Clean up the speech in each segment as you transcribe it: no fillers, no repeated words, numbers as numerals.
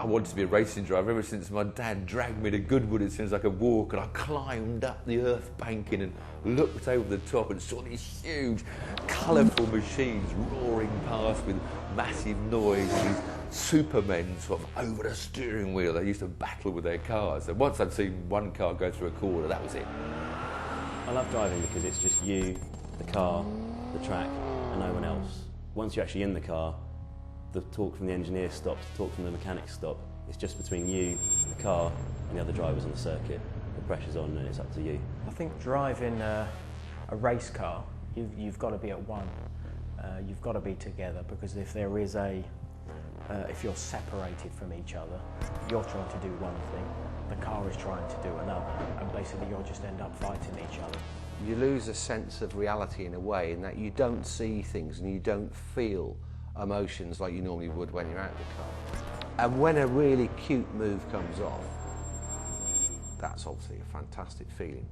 wanted to be a racing driver ever since my dad dragged me to Goodwood as soon as I could walk, and I climbed up the earth banking and looked over the top and saw these huge, colourful machines roaring past with massive noise, and these supermen sort of over the steering wheel. They used to battle with their cars. And once I'd seen one car go through a corner, that was it. I love driving because it's just you, the car, the track, and no one else. Once you're actually in the car, the talk from the engineer stops, the talk from the mechanics stop. It's just between you, the car, and the other drivers on the circuit. The pressure's on and it's up to you. I think driving a race car, you've got to be at one. You've got to be together, because if there is if you're separated from each other, you're trying to do one thing, the car is trying to do another, and basically you'll just end up fighting each other. You lose a sense of reality in a way, in that you don't see things and you don't feel emotions like you normally would when you're out of the car. And when a really cute move comes off, that's obviously a fantastic feeling.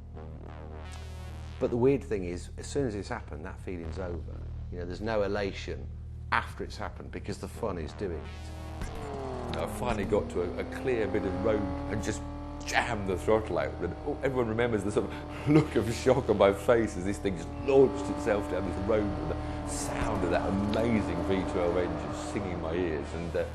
But the weird thing is, as soon as it's happened, that feeling's over. You know, there's no elation after it's happened, because the fun is doing it. I finally got to a clear bit of road and just jammed the throttle out. And everyone remembers the sort of look of shock on my face as this thing just launched itself down this road with the sound of that amazing V12 engine singing in my ears. And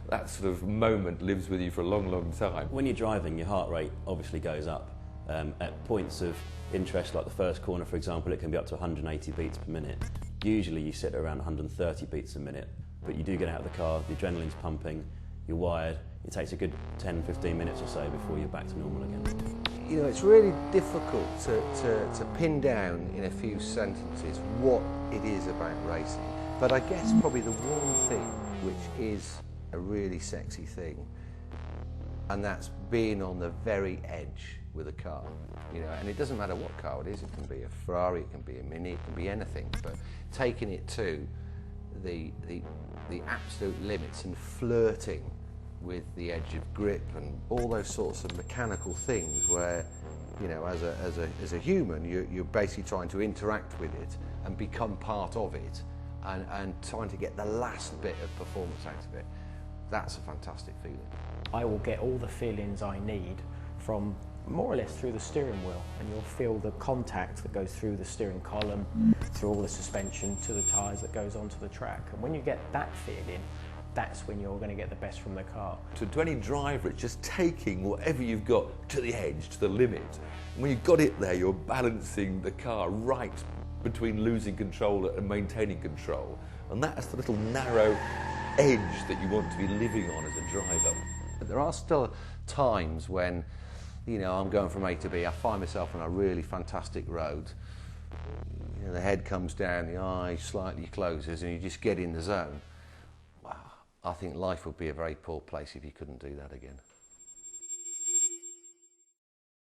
that sort of moment lives with you for a long, long time. When you're driving, your heart rate obviously goes up. At points of interest, like the first corner, for example, it can be up to 180 beats per minute. Usually you sit around 130 beats a minute, but you do get out of the car, the adrenaline's pumping, you're wired. It takes a good 10-15 minutes or so before you're back to normal again. You know, it's really difficult to pin down in a few sentences what it is about racing. But I guess probably the one thing which is a really sexy thing, and that's being on the very edge with a car. You know, and it doesn't matter what car it is. It can be a Ferrari, it can be a Mini, it can be anything. But taking it to the absolute limits and flirting with the edge of grip and all those sorts of mechanical things, where, you know, as a human, you're basically trying to interact with it and become part of it, and trying to get the last bit of performance out of it. That's a fantastic feeling. I will get all the feelings I need from more or less through the steering wheel, and you'll feel the contact that goes through the steering column, through all the suspension, to the tyres that goes onto the track. And when you get that feeling, that's when you're going to get the best from the car. To any driver, it's just taking whatever you've got to the edge, to the limit. And when you've got it there, you're balancing the car right between losing control and maintaining control. And that's the little narrow edge that you want to be living on as a driver. But there are still times when, you know, I'm going from A to B, I find myself on a really fantastic road. You know, the head comes down, the eye slightly closes, and you just get in the zone. Wow, I think life would be a very poor place if you couldn't do that again.